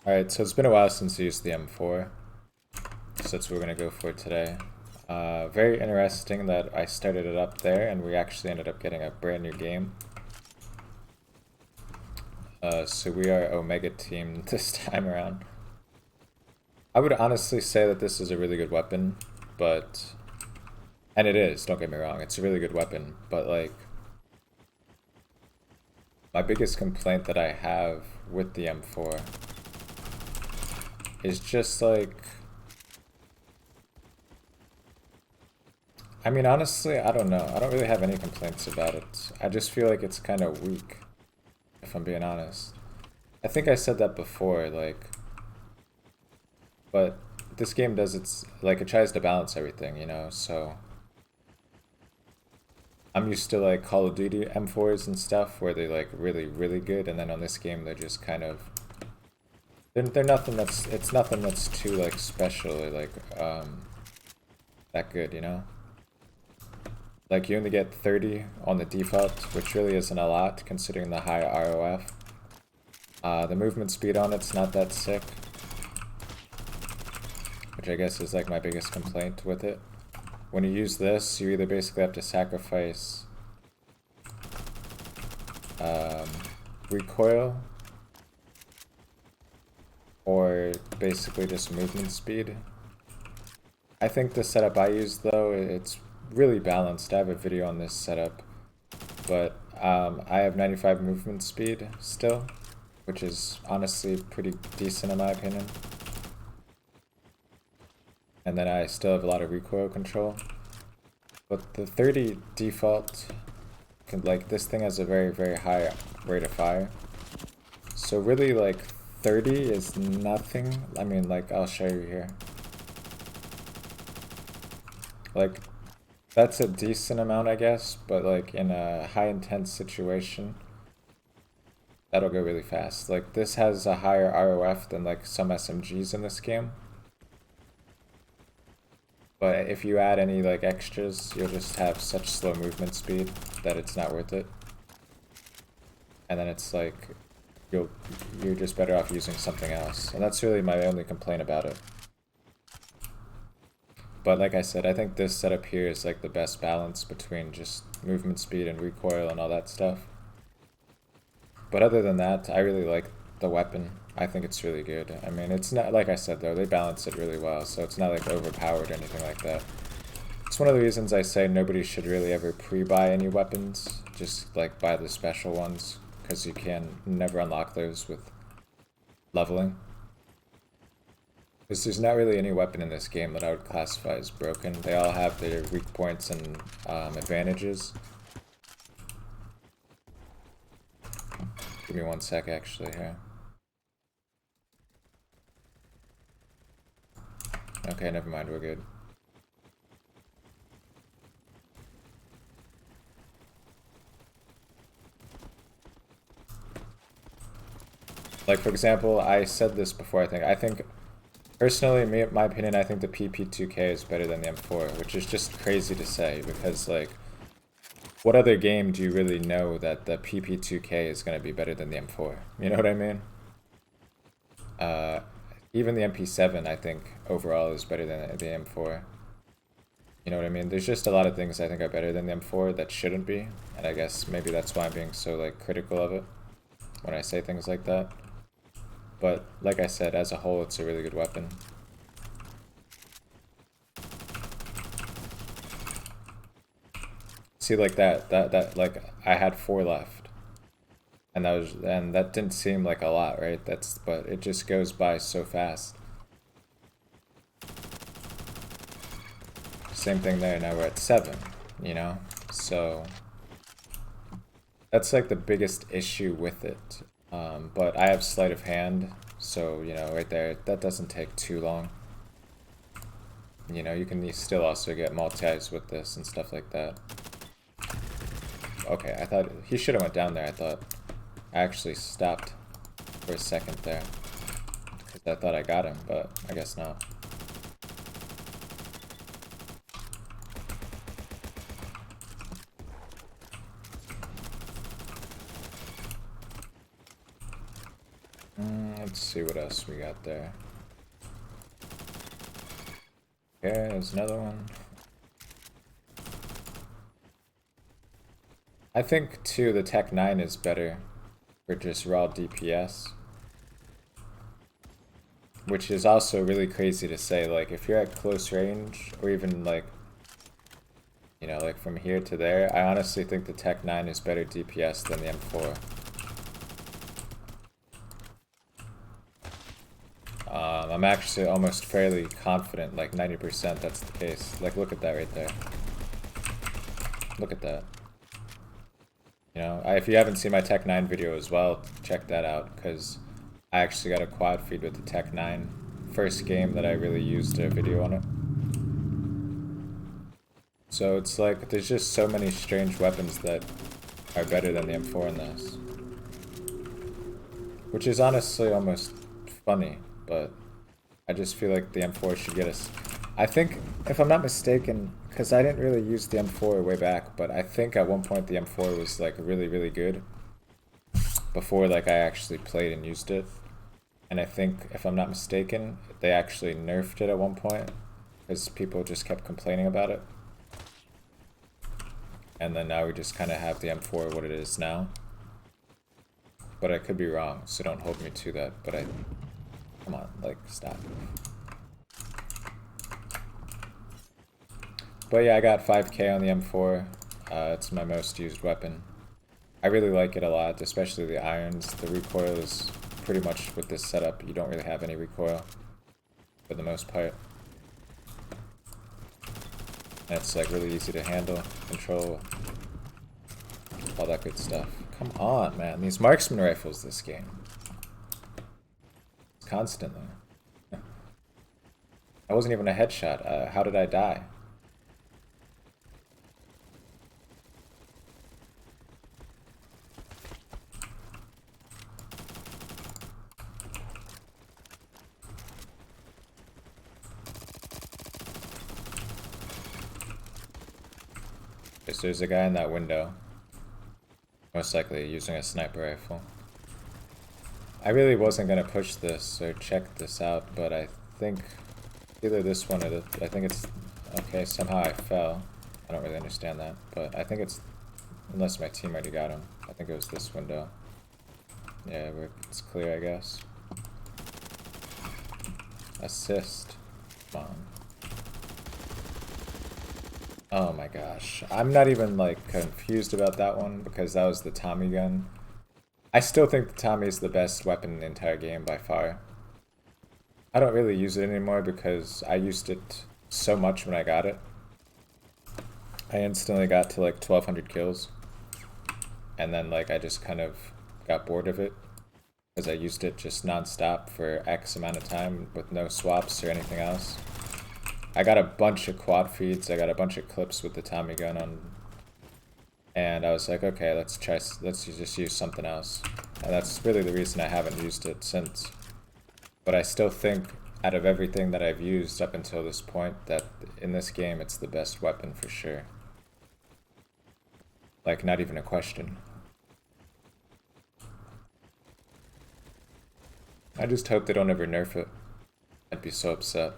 Alright, so it's been a while since I used the M4, so that's what we're gonna go for today. Very interesting that I started it up there and we actually ended up getting a brand new game. So we are Omega team this time around. I would honestly say that this is a really good weapon, but... And it is, don't get me wrong, it's a really good weapon, but like... My biggest complaint that I have with the M4 is just like... I mean, honestly, I don't know. I don't really have any complaints about it. I just feel like it's kind of weak, if I'm being honest. I think I said that before, like... But this game does its... Like, it tries to balance everything, you know, so... I'm used to, like, Call of Duty M4s and stuff, where they're, like, really, really good, and then on this game, they're just kind of... They're nothing that's... It's nothing that's too, like, special or, like, that good, you know? Like, you only get 30 on the default, which really isn't a lot, considering the high ROF. The movement speed on it's not that sick, which I guess is, like, my biggest complaint with it. When you use this, you either basically have to sacrifice recoil or basically just movement speed. I think the setup I use, though, it's really balanced. I have a video on this setup, but I have 95 movement speed still, which is honestly pretty decent in my opinion. And then I still have a lot of recoil control. But the 30 default, like, this thing has a very, very high rate of fire. So really, like, 30 is nothing. I mean, like, I'll show you here. Like, that's a decent amount, I guess, but like in a high intense situation, that'll go really fast. Like, this has a higher ROF than like some SMGs in this game. But if you add any like extras, you'll just have such slow movement speed that it's not worth it. And then it's like, you're just better off using something else. And that's really my only complaint about it. But like I said, I think this setup here is like the best balance between just movement speed and recoil and all that stuff. But other than that, I really like the weapon. I think it's really good. I mean, it's not, like I said though, they balance it really well, so it's not like overpowered or anything like that. It's one of the reasons I say nobody should really ever pre-buy any weapons, just like buy the special ones, because you can never unlock those with leveling. Because there's not really any weapon in this game that I would classify as broken. They all have their weak points and advantages. Give me one sec actually here. Okay, never mind, we're good. Like, for example, I said this before, I think personally, my opinion, I think the PP2K is better than the M4, which is just crazy to say, because, like, what other game do you really know that the PP2K is going to be better than the M4? You know what I mean? Even the MP7, I think, overall is better than the M4. You know what I mean? There's just a lot of things I think are better than the M4 that shouldn't be, and I guess maybe that's why I'm being so, like, critical of it when I say things like that. But, like I said, as a whole, it's a really good weapon. See, like that, like, I had 4 left. And that didn't seem like a lot, right? But it just goes by so fast. Same thing there, now we're at 7, you know? So, that's like the biggest issue with it. But I have sleight of hand, so, you know, right there, that doesn't take too long. You know, you can still also get multis with this and stuff like that. Okay, I thought he should have went down there. I actually stopped for a second there, because I thought I got him, but I guess not. Let's see what else we got there. Okay, there's another one. I think too the Tech 9 is better for just raw DPS. Which is also really crazy to say, like if you're at close range, or even like, you know, like from here to there, I honestly think the Tech 9 is better DPS than the M4. I'm actually almost fairly confident, like 90% that's the case. Like look at that right there. Look at that. You know, if you haven't seen my Tech 9 video as well, check that out, because I actually got a quad feed with the Tech 9. First game that I really used a video on it. So it's like, there's just so many strange weapons that are better than the M4 in this. Which is honestly almost funny, but I just feel like the M4 should get us. I think, if I'm not mistaken, because I didn't really use the M4 way back, but I think at one point the M4 was like really, really good. Before like I actually played and used it. And I think, if I'm not mistaken, they actually nerfed it at one point. Because people just kept complaining about it. And then now we just kind of have the M4 what it is now. But I could be wrong, so don't hold me to that. But I... Come on, like, stop. But yeah, I got 5k on the M4. It's my most used weapon. I really like it a lot, especially the irons. The recoil is pretty much with this setup, you don't really have any recoil for the most part. And it's like really easy to handle, control, all that good stuff. Come on, man. These marksman rifles this game. Constantly. That wasn't even a headshot. How did I die? Okay, so there's a guy in that window. Most likely using a sniper rifle. I really wasn't going to push this or check this out, but I think either this one or I think it's... Okay, somehow I fell. I don't really understand that, but I think it's... Unless my team already got him. I think it was this window. Yeah, it's clear, I guess. Assist. Come on. Oh my gosh. I'm not even like confused about that one because that was the Tommy gun. I still think the Tommy is the best weapon in the entire game by far. I don't really use it anymore because I used it so much when I got it. I instantly got to like 1200 kills. And then like I just kind of got bored of it because I used it just non-stop for X amount of time with no swaps or anything else. I got a bunch of quad feeds, I got a bunch of clips with the Tommy gun on, and I was like, okay, let's just use something else. And that's really the reason I haven't used it since. But I still think, out of everything that I've used up until this point, that in this game it's the best weapon for sure. Like, not even a question. I just hope they don't ever nerf it. I'd be so upset.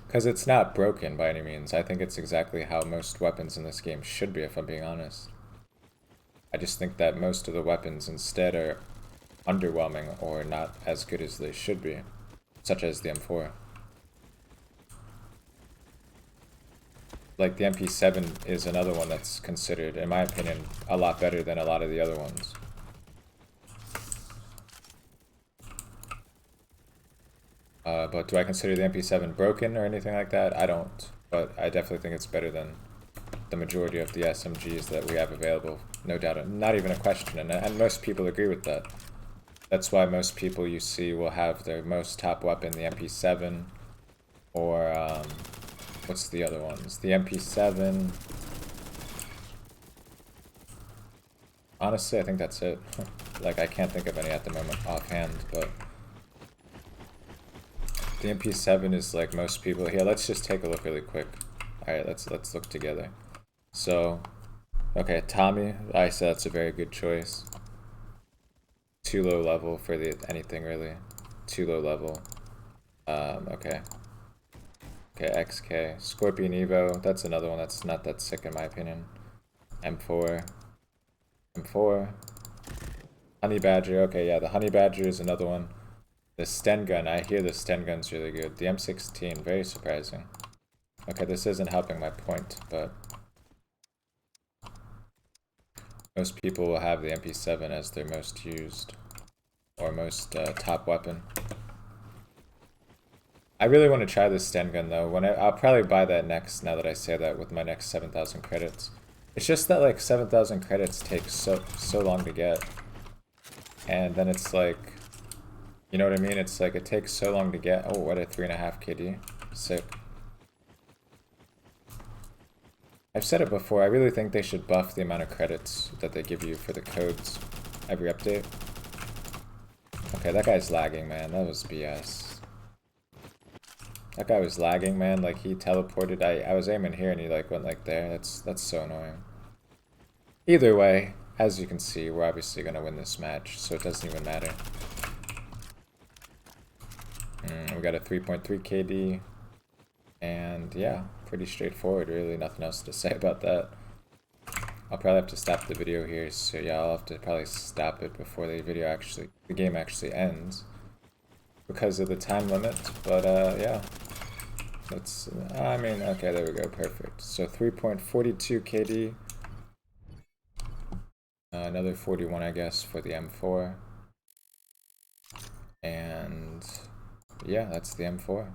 Because it's not broken by any means. I think it's exactly how most weapons in this game should be, if I'm being honest. I just think that most of the weapons instead are underwhelming or not as good as they should be, such as the M4. Like the MP7 is another one that's considered, in my opinion, a lot better than a lot of the other ones. But do I consider the MP7 broken or anything like that? I don't. But I definitely think it's better than the majority of the SMGs that we have available. No doubt. Not even a question. And most people agree with that. That's why most people you see will have their most top weapon, the MP7. Or, what's the other ones? The MP7. Honestly, I think that's it. Like, I can't think of any at the moment offhand, but... The MP7 is like most people here. Let's just take a look really quick. Alright, let's look together. So, okay, Tommy, I said that's a very good choice. too low level for anything really. Too low level. Okay. Okay, XK. Scorpion Evo, that's another one that's not that sick in my opinion. M4. M4. Honey Badger, okay, yeah, the Honey Badger is another one. The Sten Gun, I hear the Sten Gun's really good. The M16, very surprising. Okay, this isn't helping my point, but most people will have the MP7 as their most used or most top weapon. I really want to try this Sten Gun though. I'll probably buy that next, now that I say that, with my next 7,000 credits. It's just that like 7,000 credits takes so long to get. And then it's like, you know what I mean? It's like it takes so long to get. Oh, what a 3.5 KD. Sick. I've said it before, I really think they should buff the amount of credits that they give you for the codes every update. Okay, that guy's lagging, man. That was BS. That guy was lagging, man. Like, he teleported. I was aiming here and he like went like there. That's so annoying. Either way, as you can see, we're obviously gonna win this match, so it doesn't even matter. We got a 3.3 KD. And yeah, pretty straightforward, really. Nothing else to say about that. I'll probably have to stop the video here, so yeah, I'll have to probably stop it before the game actually ends, because of the time limit. But yeah, okay, there we go, perfect. So 3.42 KD, another 41, I guess, for the M4, and yeah, that's the M4.